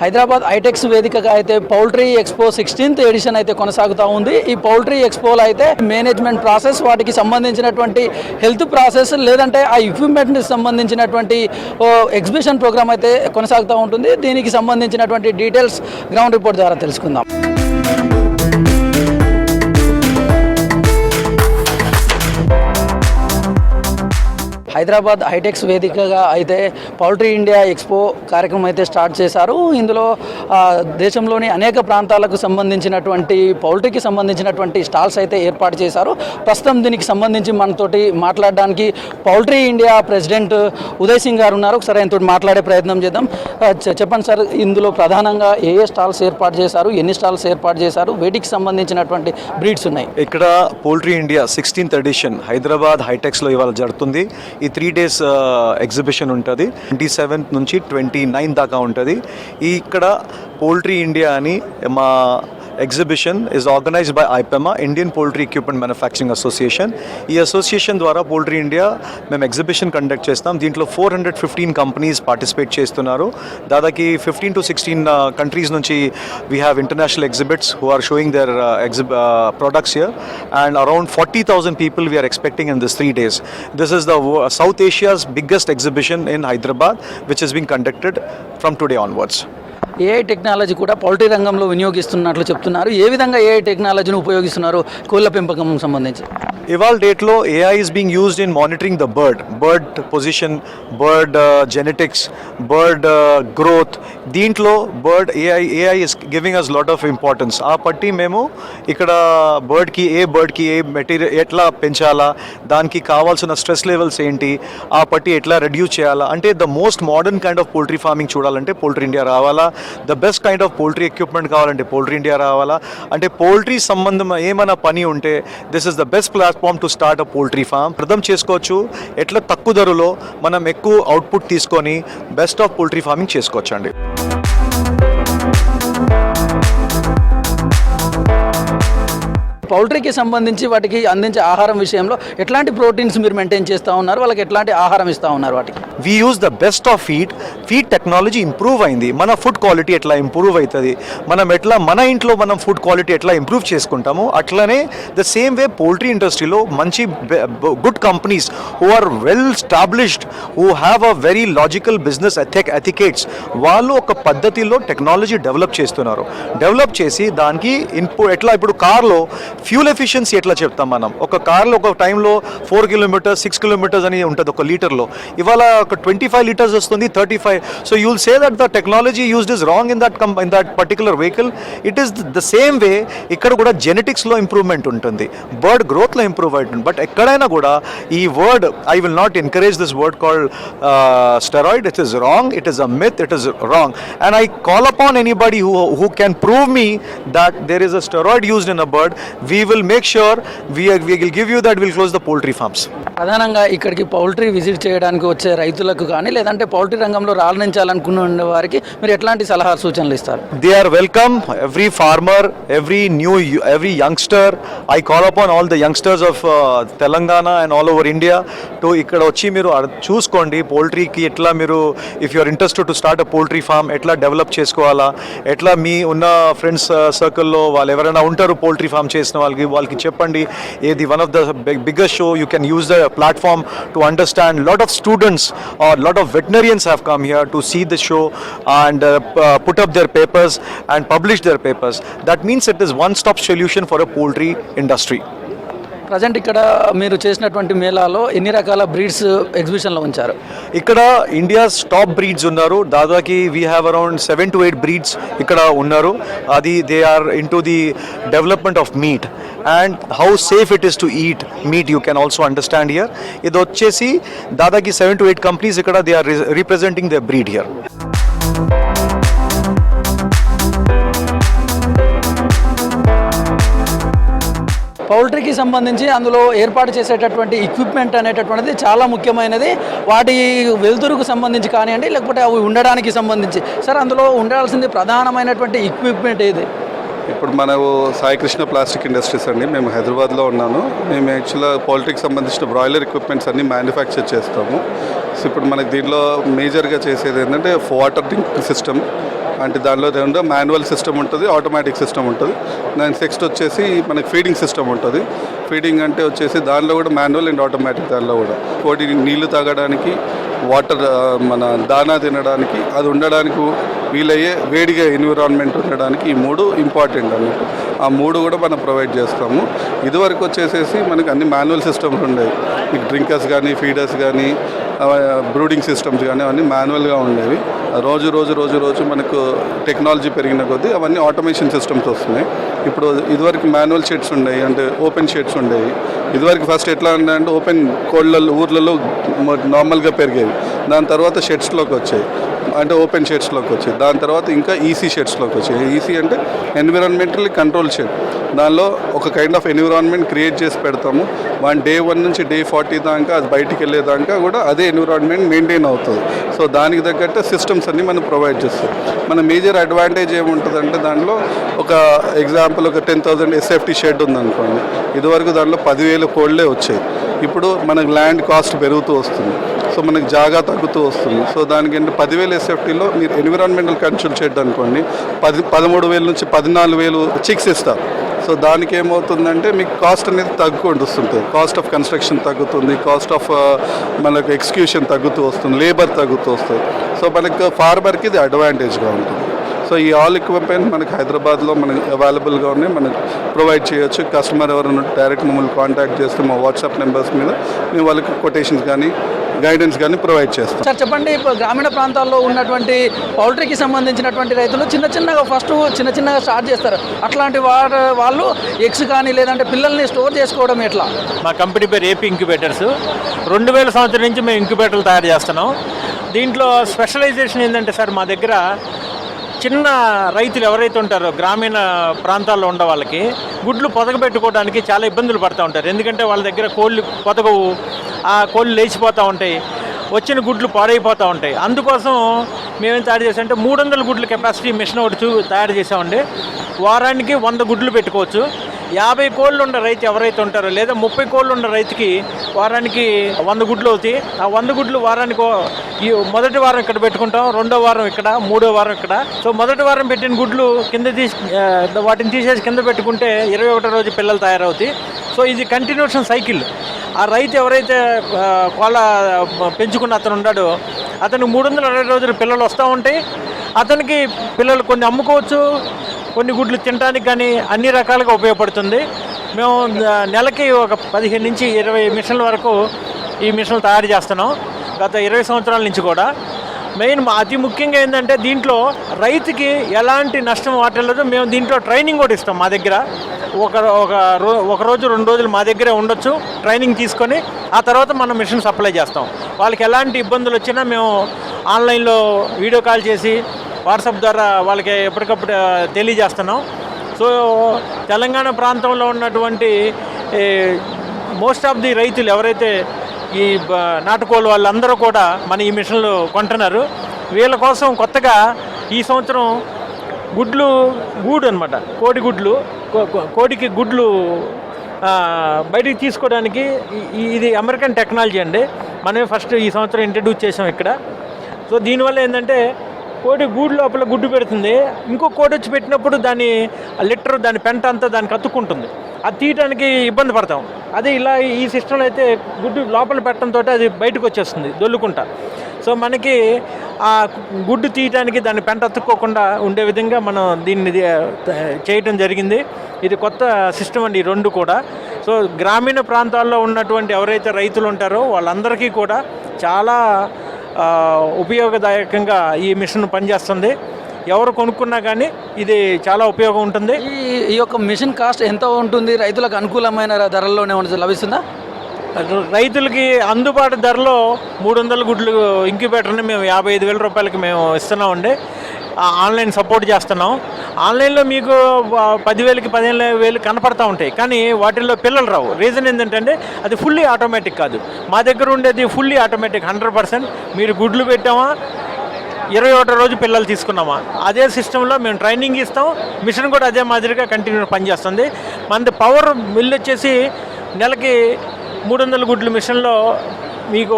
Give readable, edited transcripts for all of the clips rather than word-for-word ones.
హైదరాబాద్ ఐటెక్స్ వేదికగా అయితే poultry expo 16th edition అయితే కొనసాగుతూ ఉంది. ఈ పౌల్ట్రీ ఎక్స్పోలో అయితే మేనేజ్మెంట్ ప్రాసెస్, వాటికి సంబంధించినటువంటి హెల్త్ ప్రాసెస్, లేదంటే ఆ ఎక్విప్మెంట్కి సంబంధించినటువంటి ఎగ్జిబిషన్ ప్రోగ్రామ్ అయితే కొనసాగుతూ ఉంటుంది. దీనికి సంబంధించినటువంటి డీటెయిల్స్ గ్రౌండ్ రిపోర్ట్ ద్వారా తెలుసుకుందాం. హైదరాబాద్ హైటెక్స్ వేదికగా అయితే పౌల్ట్రీ ఇండియా ఎక్స్పో కార్యక్రమం అయితే స్టార్ట్ చేశారు. ఇందులో దేశంలోని అనేక ప్రాంతాలకు సంబంధించినటువంటి పౌల్ట్రీకి సంబంధించినటువంటి స్టాల్స్ అయితే ఏర్పాటు చేశారు. ప్రస్తుతం దీనికి సంబంధించి మనతోటి మాట్లాడడానికి poultry India president Uday Singh గారు ఉన్నారు. ఒకసారి ఆయనతో మాట్లాడే ప్రయత్నం చేద్దాం. చెప్పండి సార్, ఇందులో ప్రధానంగా ఏ స్టాల్స్ ఏర్పాటు చేశారు, ఎన్ని స్టాల్స్ ఏర్పాటు చేశారు, వీటికి సంబంధించినటువంటి బ్రీడ్స్ ఉన్నాయి? ఇక్కడ poultry India 16th edition Hyderabad హైటెక్స్లో ఇవాళ జరుగుతుంది. ఈ 3 days ఎగ్జిబిషన్ ఉంటుంది. 27th నుంచి 29 దాకా ఉంటుంది. ఇక్కడ పౌల్ట్రీ ఇండియా అని మా exhibition is organised by IPEMA, Indian poultry equipment manufacturing association. ఈ అసోసియేషన్ ద్వారా పౌల్ట్రీ ఇండియా మేము ఎగ్జిబిషన్ కండక్ట్ చేస్తాం. దీంట్లో 415 కంపెనీస్ పార్టిసిపేట్ చేస్తున్నారు. దాదాపు 15 to 16 కంట్రీస్ నుంచి we have international exhibits who are showing their products here, and around 40,000 people we are expecting in this 3 days. This is the South Asia's biggest exhibition in Hyderabad, which is being conducted from today onwards. AI technology కూడా poultry రంగంలో వినియోగిస్తున్నట్లు చెప్తున్నారు. ఏ విధంగా AI టెక్నాలజీని ఉపయోగిస్తున్నారు కోళ్ళ పెంపకం సంబంధించి? ఇవాళ డేట్లో AI is being used in monitoring the bird position, bird genetics, bird growth. దీంట్లో AI is giving us lot of importance. ఆ పట్టి మేము ఇక్కడ బర్డ్కి ఏ మెటీరియల్ ఎట్లా పెంచాలా, దానికి కావాల్సిన స్ట్రెస్ లెవెల్స్ ఏంటి, ఆ పట్టి ఎట్లా రెడ్యూస్ చేయాలా, అంటే the most modern kind of poultry farming చూడాలంటే పౌల్ట్రీ ఇండియా రావాలా. The best kind of poultry equipment కావాలంటే పౌల్ట్రీ ఇండియా రావాలా. అంటే పౌల్ట్రీ సంబంధం ఏమైనా పని ఉంటే this is the best platform to start a poultry form. అర్థం చేసుకోవచ్చు ఎట్లా తక్కువ ధరలో మనం ఎక్కువ అవుట్పుట్ తీసుకొని బెస్ట్ ఆఫ్ పౌల్ట్రీ ఫార్మింగ్ చేసుకోవచ్చు అండి. పౌల్ట్రీకి సంబంధించి వాటికి అందించే ఆహారం విషయంలో ఎట్లాంటి ప్రోటీన్స్ మీరు మెయింటైన్ చేస్తూ ఉన్నారు, వాళ్ళకి ఎట్లాంటి ఆహారం ఇస్తూ ఉన్నారు? వాటికి we use the best of feed technology improve అయింది. మన ఫుడ్ క్వాలిటీ ఎట్లా ఇంప్రూవ్ అవుతుంది, మన ఇంట్లో మనం ఫుడ్ క్వాలిటీ ఎట్లా ఇంప్రూవ్ చేసుకుంటామో అట్లనే ద సేమ్ వే పౌల్ట్రీ ఇండస్ట్రీలో మంచి good companies who are well established, who have a very logical business etiquettes, వాళ్ళు ఒక పద్ధతిలో టెక్నాలజీ డెవలప్ చేస్తున్నారు. డెవలప్ చేసి దానికి ఎట్లా ఇప్పుడు కార్లో ఫ్యూల్ ఎఫిషియన్సీ ఎట్లా చెప్తాం మనం, ఒక కార్లో ఒక టైంలో 4 kilometers 6 kilometers అని ఉంటుంది ఒక లీటర్లో, ఇవాళ ఒక 25 liters వస్తుంది, 35. So you will say that the technology used is wrong in that particular vehicle. It is the same way ఇక్కడ కూడా జెనెటిక్స్లో ఇంప్రూవ్మెంట్ ఉంటుంది, బర్డ్ గ్రోత్లో ఇంప్రూవ్ అవుతుంది. బట్ ఎక్కడైనా కూడా ఈ word, I will not encourage this word called steroid. It is wrong, it is a myth, it is wrong. And I call upon anybody who can prove me that there is a steroid used in a bird. We will make sure we will give you that. We'll close the poultry farms. ప్రధానంగా ఇక్కడికి poultry visit చేయడానికి వచ్చే రైతులకు కానీ లేదంటే poultry రంగంలో రాణించాలనుకునే వారికి మీరు ఎట్లాంటి సలహా సూచనలు ఇస్తారు? They are welcome. Every farmer, every youngster. I call upon all the youngsters of Telangana and all over India to ఇక్కడ వచ్చి మీరు చూసుకోండి పౌల్ట్రీకి ఎట్లా మీరు, if you are interested to start a poultry farm, ఎట్లా డెవలప్ చేసుకోవాలా, ఎట్లా మీ ఉన్న ఫ్రెండ్స్ సర్కిల్లో వాళ్ళు ఎవరైనా ఉంటారు పౌల్ట్రీ ఫామ్ చేసిన వాళ్ళకి చెప్పండి. ఇది one of the biggest show. You can use the platform to understand. Lot of students are lot of veterinarians have come here to see the show and put up their papers and publish their papers. That means it is one-stop solution for a poultry industry. Present ఇక్కడ మీరు చేసినటువంటి మేళాలో ఎన్ని రకాల breeds ఎగ్జిబిషన్లో ఉంచారు? ఇక్కడ India's top breeds ఉన్నారు. దాదాపు we have around 7 to 8 breeds ఇక్కడ ఉన్నారు. అది they are into the development of meat and how safe it is to eat meat. You can also understand here. ఇది వచ్చేసి దాదాపు 7 to 8 companies ఇక్కడ they are representing their breed here. పౌల్ట్రీకి సంబంధించి అందులో ఏర్పాటు చేసేటటువంటి ఎక్విప్మెంట్ అనేటటువంటిది చాలా ముఖ్యమైనది. వాటి వెలుతురుకు సంబంధించి కానివ్వండి, లేకపోతే అవి ఉండడానికి సంబంధించి. సార్, అందులో ఉండాల్సింది ప్రధానమైనటువంటి ఎక్విప్మెంట్ ఏది? ఇప్పుడు మనకు సాయికృష్ణ ప్లాస్టిక్ ఇండస్ట్రీస్ అండి, మేము హైదరాబాద్లో ఉన్నాను. మేము యాక్చువల్గా పౌల్ట్రీకి సంబంధించిన బ్రాయిలర్ ఎక్విప్మెంట్స్ అన్నీ మ్యానుఫ్యాక్చర్ చేస్తాము. సో ఇప్పుడు మనకి దీంట్లో మేజర్గా చేసేది ఏంటంటే వాటర్ డ్రింక్ సిస్టమ్, అంటే దానిలో ఏముందో మాన్యువల్ సిస్టమ్ ఉంటుంది, ఆటోమేటిక్ సిస్టమ్ ఉంటుంది. దాని నెక్స్ట్ వచ్చేసి మనకి ఫీడింగ్ సిస్టమ్ ఉంటుంది. ఫీడింగ్ అంటే వచ్చేసి దానిలో కూడా మాన్యువల్ అండ్ ఆటోమేటిక్. దానిలో కూడా కోడి నీళ్లు తాగడానికి, వాటర్ మన దానా తినడానికి, అది ఉండడానికి వీలయ్యే వేడిగా ఎన్విరాన్మెంట్ ఉండడానికి ఈ 3 ఇంపార్టెంట్ అన్నట్టు. ఆ 3 కూడా మనం ప్రొవైడ్ చేస్తాము. ఇదివరకు వచ్చేసేసి మనకి అన్ని మాన్యువల్ సిస్టమ్స్ ఉండేవి. మీకు డ్రింకర్స్ కానీ, ఫీడర్స్ కానీ, బ్రూడింగ్ సిస్టమ్స్ కానీ అవన్నీ మాన్యువల్గా ఉండేవి. రోజు మనకు టెక్నాలజీ పెరిగిన కొద్దీ అవన్నీ ఆటోమేషన్ సిస్టమ్స్ వస్తున్నాయి. ఇప్పుడు ఇదివరకు మాన్యువల్ షెడ్స్ ఉండేవి, అంటే ఓపెన్ షెడ్స్ ఉండేవి. ఇదివరకు ఫస్ట్ ఎట్లా ఉన్నాయంటే ఓపెన్ కోళ్ళల్లో ఊర్లలో నార్మల్గా పెరిగేవి. దాని తర్వాత షెడ్స్లోకి వచ్చాయి, అంటే ఓపెన్ షెడ్స్లోకి వచ్చాయి. దాని తర్వాత ఇంకా ఈసీ షెడ్స్లోకి వచ్చాయి. ఈసీ అంటే ఎన్విరాన్మెంటల్లీ కంట్రోల్ షెడ్. దానిలో ఒక కైండ్ ఆఫ్ ఎన్విరాన్మెంట్ క్రియేట్ చేసి పెడతాము. డే 1 నుంచి డే 40 దాకా అది బయటికి వెళ్ళేదాకా కూడా అదే ఎన్విరాన్మెంట్ మెయింటైన్ అవుతుంది. సో దానికి తగ్గట్టు సిస్టమ్స్ అన్నీ మనం ప్రొవైడ్ చేస్తాం. మన మేజర్ అడ్వాంటేజ్ ఏముంటుందంటే దాంట్లో ఒక ఎగ్జాంపుల్ ఒక 10,000 ఎస్ఎఫ్టీ షెడ్ ఉందనుకోండి. ఇదివరకు దాంట్లో 10,000 కోళ్ళే వచ్చాయి. ఇప్పుడు మనకు ల్యాండ్ కాస్ట్ పెరుగుతూ వస్తుంది, సో మనకి జాగా తగ్గుతూ వస్తుంది. సో దానికి 10,000 ఎస్ఎఫ్టీలో మీరు ఎన్విరాన్మెంటల్ కంట్రోల్ షెడ్ అనుకోండి, 13,000 నుంచి 14,000 చిక్స్ ఇస్తారు. సో దానికి ఏమవుతుందంటే మీకు కాస్ట్ అనేది తగ్గుకుంటూ వస్తుంటుంది. కాస్ట్ ఆఫ్ కన్స్ట్రక్షన్ తగ్గుతుంది, కాస్ట్ ఆఫ్ మనకు ఎగ్జిక్యూషన్ తగ్గుతూ వస్తుంది, లేబర్ తగ్గుతూ వస్తుంది. సో మనకు ఫార్మర్కి ఇది అడ్వాంటేజ్గా ఉంటుంది. సో ఈ ఆల్ ఎక్విప్మెంట్ మనకి హైదరాబాద్లో మనకి అవైలబుల్గా ఉన్నాయి, మనకు ప్రొవైడ్ చేయొచ్చు. కస్టమర్ ఎవరైనా డైరెక్ట్ మమ్మల్ని కాంటాక్ట్ చేస్తే మా వాట్సాప్ నెంబర్స్ మీద మేము వాళ్ళకి కొటేషన్స్ కానీ గైడెన్స్ కానీ ప్రొవైడ్ చేస్తాం. సార్ చెప్పండి, ఇప్పుడు గ్రామీణ ప్రాంతాల్లో ఉన్నటువంటి పౌల్ట్రీకి సంబంధించినటువంటి రైతులు చిన్నగా స్టార్ట్ చేస్తారు. అట్లాంటి వాళ్ళు ఎగ్స్ కానీ లేదంటే పిల్లల్ని స్టోర్ చేసుకోవడం ఎట్లా? మా కంపెనీ పేరు ఏపీ ఇంక్యుబేటర్స్. 2000 సంవత్సరం నుంచి మేము ఇంక్యుబేటర్లు తయారు చేస్తున్నాం. దీంట్లో స్పెషలైజేషన్ ఏంటంటే సార్, మా దగ్గర చిన్న రైతులు ఎవరైతే ఉంటారో గ్రామీణ ప్రాంతాల్లో ఉండే వాళ్ళకి గుడ్లు పొదగబెట్టుకోవడానికి చాలా ఇబ్బందులు పడుతూ ఉంటారు. ఎందుకంటే వాళ్ళ దగ్గర కోళ్ళు పొదగవు, ఆ కోళ్ళు లేచిపోతూ ఉంటాయి, వచ్చిన గుడ్లు పాడైపోతూ ఉంటాయి. అందుకోసం మేమేం తయారు చేసామంటే 300 గుడ్ల కెపాసిటీ మిషన్ ఒకటి తయారు చేసామండి. వారానికి 100 గుడ్లు పెట్టుకోవచ్చు. 50 కోళ్ళు ఉన్న రైతు ఎవరైతే ఉంటారో లేదా 30 కోళ్ళు ఉన్న రైతుకి వారానికి 100 గుడ్లు అవుతాయి. ఆ 100 గుడ్లు వారానికి ఈ మొదటి వారం ఇక్కడ పెట్టుకుంటాం, రెండో వారం ఇక్కడ, మూడో వారం ఇక్కడ. సో మొదటి వారం పెట్టిన గుడ్లు వాటిని తీసేసి కింద పెట్టుకుంటే 21వ రోజు పిల్లలు తయారవుతాయి. సో ఇది కంటిన్యూషన్ సైకిల్. ఆ రైతు ఎవరైతే కోళ్ళ పెంచుకున్న అతను ఉన్నాడో అతనికి 360 రోజులు పిల్లలు వస్తూ ఉంటాయి. అతనికి పిల్లలు కొన్ని అమ్ముకోవచ్చు, కొన్ని గుడ్లు తినడానికి కానీ అన్ని రకాలుగా ఉపయోగపడుతుంది. మేము నెలకి ఒక 15 నుంచి 20 మిషన్ల వరకు ఈ మిషన్లు తయారు చేస్తున్నాం గత 20 సంవత్సరాల నుంచి కూడా. మెయిన్ అతి ముఖ్యంగా ఏంటంటే దీంట్లో రైతుకి ఎలాంటి నష్టం వాటిల్లదు. మేము దీంట్లో ట్రైనింగ్ కూడా ఇస్తాం. మా దగ్గర ఒక రోజు 2 రోజులు మా దగ్గరే ఉండొచ్చు, ట్రైనింగ్ తీసుకొని ఆ తర్వాత మనం మిషన్ సప్లై చేస్తాం. వాళ్ళకి ఎలాంటి ఇబ్బందులు వచ్చినా మేము ఆన్లైన్లో వీడియో కాల్ చేసి వాట్సాప్ ద్వారా వాళ్ళకి ఎప్పటికప్పుడు తెలియజేస్తున్నాం. సో తెలంగాణ ప్రాంతంలో ఉన్నటువంటి మోస్ట్ ఆఫ్ ది రైతులు ఎవరైతే ఈ నాటుకోళ్ళు వాళ్ళందరూ కూడా మన ఈ మిషన్లు కొంటున్నారు. వీళ్ళ కోసం కొత్తగా ఈ సంవత్సరం గూడు అనమాట, కోడి గుడ్లు, కోడికి గుడ్లు బయటికి తీసుకోవడానికి ఇది అమెరికన్ టెక్నాలజీ అండి. మనమే ఫస్ట్ ఈ సంవత్సరం ఇంట్రడ్యూస్ చేసాం ఇక్కడ. సో దీనివల్ల ఏంటంటే కోడి గూడు లోపల గుడ్డు పెడుతుంది, ఇంకో కోడి వచ్చి పెట్టినప్పుడు దాని దాని పెంట అంతా దానికి అతుక్కుంటుంది, అది తీయడానికి ఇబ్బంది పడతాం. అదే ఇలా ఈ సిస్టంలో అయితే గుడ్డు లోపల పెట్టడంతో అది బయటకు వచ్చేస్తుంది దొల్లుకుంటా. సో మనకి ఆ గుడ్డు తీయడానికి దాని పెంట అతుక్కోకుండా ఉండే విధంగా మనం దీన్ని చేయటం జరిగింది. ఇది కొత్త సిస్టమ్ అండి ఈ 2 కూడా. సో గ్రామీణ ప్రాంతాల్లో ఉన్నటువంటి ఎవరైతే రైతులు ఉంటారో వాళ్ళందరికీ కూడా చాలా ఉపయోగదాయకంగా ఈ మిషన్ పనిచేస్తుంది. ఎవరు కొనుక్కున్నా కానీ ఇది చాలా ఉపయోగం ఉంటుంది. ఈ యొక్క మిషన్ కాస్ట్ ఎంత ఉంటుంది? రైతులకు అనుకూలమైన ధరల్లోనే లభిస్తుందా? రైతులకి అందుబాటు ధరలో 300 గుడ్లు ఇంక్యుబేటర్ని మేము 55,000 రూపాయలకి మేము ఇస్తున్నామండి. ఆన్లైన్ సపోర్ట్ చేస్తున్నాం. ఆన్లైన్లో మీకు 10,000కి 15,000 కనపడతా ఉంటాయి, కానీ వాటిల్లో పిల్లలు రావు. రీజన్ ఏంటంటే అది ఫుల్లీ ఆటోమేటిక్ కాదు. మా దగ్గర ఉండేది ఫుల్లీ ఆటోమేటిక్ 100%. మీరు గుడ్లు పెట్టామా 21వ రోజు పిల్లలు తీసుకున్నామా అదే సిస్టంలో మేము ట్రైనింగ్ ఇస్తాం. మిషన్ కూడా అదే మాదిరిగా కంటిన్యూ పనిచేస్తుంది. మనది పవర్ బిల్ వచ్చేసి నెలకి 300 గుడ్లు మిషన్లో మీకు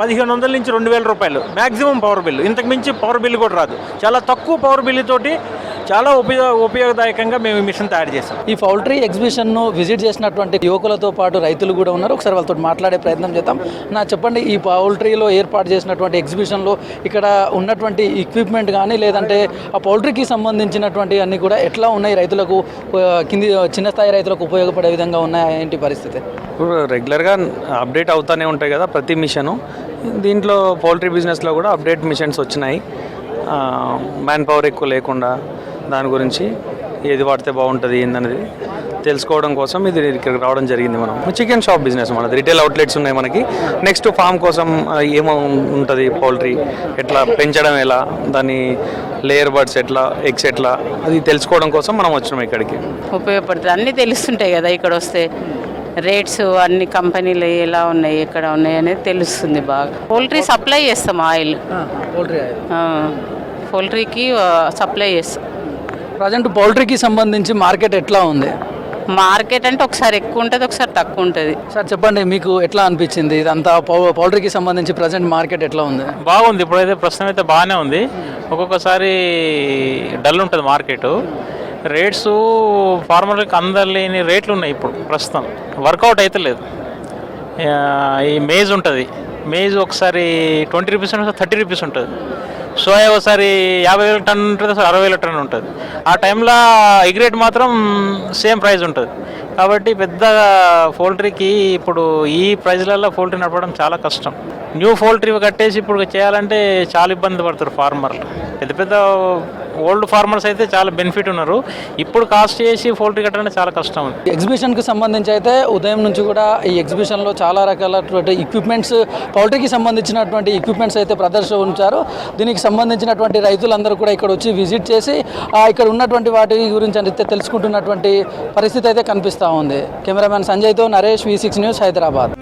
1500 నుంచి 2000 రూపాయలు మ్యాక్సిమం పవర్ బిల్లు. ఇంతకు మించి పవర్ బిల్లు కూడా రాదు. చాలా తక్కువ పవర్ బిల్లు తోటి చాలా ఉపయోగదాయకంగా మేము ఈ మిషన్ తయారు చేసాం. ఈ పౌల్ట్రీ ఎగ్జిబిషన్ను విజిట్ చేసినటువంటి యువకులతో పాటు రైతులు కూడా ఉన్నారు. ఒకసారి వాళ్ళతో మాట్లాడే ప్రయత్నం చేద్దాం. చెప్పండి, ఈ పౌల్ట్రీలో ఏర్పాటు చేసినటువంటి ఎగ్జిబిషన్లో ఇక్కడ ఉన్నటువంటి ఎక్విప్మెంట్ కానీ లేదంటే ఆ పౌల్ట్రీకి సంబంధించినటువంటి అన్నీ కూడా ఎట్లా ఉన్నాయి, రైతులకు కింది చిన్న స్థాయి రైతులకు ఉపయోగపడే విధంగా ఉన్నాయి, ఏంటి పరిస్థితి? ఇప్పుడు రెగ్యులర్గా అప్డేట్ అవుతూనే ఉంటాయి కదా ప్రతి మిషను. దీంట్లో పౌల్ట్రీ బిజినెస్లో కూడా అప్డేట్ మిషన్స్ వచ్చినాయి. మ్యాన్ పవర్ ఎక్కువ లేకుండా దాని గురించి ఏది వాడితే బాగుంటుంది ఏందనేది తెలుసుకోవడం కోసం ఇది ఇక్కడికి రావడం జరిగింది. మనం చికెన్ షాప్ బిజినెస్, మనది రిటైల్ అవుట్లెట్స్ ఉన్నాయి మనకి. నెక్స్ట్ ఫామ్ కోసం ఏమో ఉంటుంది, పౌల్ట్రీ ఎట్లా పెంచడం, ఎలా దాన్ని లేయర్ బర్డ్స్ ఎట్లా, ఎగ్స్ ఎట్లా, అది తెలుసుకోవడం కోసం మనం వచ్చినాం ఇక్కడికి. ఉపయోగపడుతుంది, అన్నీ తెలుస్తుంటాయి కదా ఇక్కడ వస్తే. రేట్స్ అన్ని కంపెనీలు ఎలా ఉన్నాయి, ఎక్కడ ఉన్నాయి అనేది తెలుస్తుంది బాగా. పౌల్ట్రీ సప్లై చేస్తాం, ఆయిల్ పౌల్ట్రీకి సప్లై చేస్తాం. ప్రజెంట్ పౌల్ట్రీకి సంబంధించి మార్కెట్ ఎట్లా ఉంది? మార్కెట్ అంటే ఒకసారి ఎక్కువ ఉంటుంది, ఒకసారి తక్కువ ఉంటుంది. సార్ చెప్పండి, మీకు ఎట్లా అనిపించింది ఇదంతా పౌల్ట్రీకి సంబంధించి ప్రజెంట్ మార్కెట్ ఎట్లా ఉంది? బాగుంది. ఇప్పుడైతే ప్రస్తుతం అయితే బాగానే ఉంది. ఒక్కొక్కసారి డల్ ఉంటుంది మార్కెట్. రేట్స్ ఫార్మర్లకు అందలేని రేట్లు ఉన్నాయి ఇప్పుడు ప్రస్తుతం. వర్కౌట్ అయితే లేదు. ఈ మేజ్ ఉంటుంది, మేజ్ ఒకసారి 20 రూపీస్ ఉంటుంది, 30 రూపీస్ ఉంటుంది. సోయా ఒకసారి 50,000 టన్ ఉంటుంది, 60,000 టన్ ఉంటుంది. ఆ టైంలో ఎగ్ రేట్ మాత్రం సేమ్ ప్రైస్ ఉంటుంది. కాబట్టి పెద్ద పౌల్ట్రీకి ఇప్పుడు ఈ ప్రైజ్లలో పౌల్ట్రీ నడపడం చాలా కష్టం. న్యూ పౌల్ట్రీ కట్టేసి ఇప్పుడు చేయాలంటే చాలా ఇబ్బంది పడతారు ఫార్మర్లు. పెద్ద పెద్ద ఓల్డ్ ఫార్మర్స్ అయితే చాలా బెనిఫిట్ ఉన్నారు. ఇప్పుడు కాస్ట్ చేసి పౌల్ట్రీ కట్టాలంటే చాలా కష్టం ఉంది. ఎగ్జిబిషన్కి సంబంధించి అయితే ఉదయం నుంచి కూడా ఈ ఎగ్జిబిషన్లో చాలా రకాలైనటువంటి ఎక్విప్మెంట్స్, పౌల్ట్రీకి సంబంధించినటువంటి ఎక్విప్మెంట్స్ అయితే ప్రదర్శన ఉంచారు. దీనికి సంబంధించినటువంటి రైతులందరూ కూడా ఇక్కడ వచ్చి విజిట్ చేసి ఇక్కడ ఉన్నటువంటి వాటి గురించి అయితే తెలుసుకుంటున్నటువంటి పరిస్థితి అయితే కనిపిస్తూ ఉంది. కెమెరామ్యాన్ సంజయ్తో నరేష్, V6 న్యూస్, హైదరాబాద్.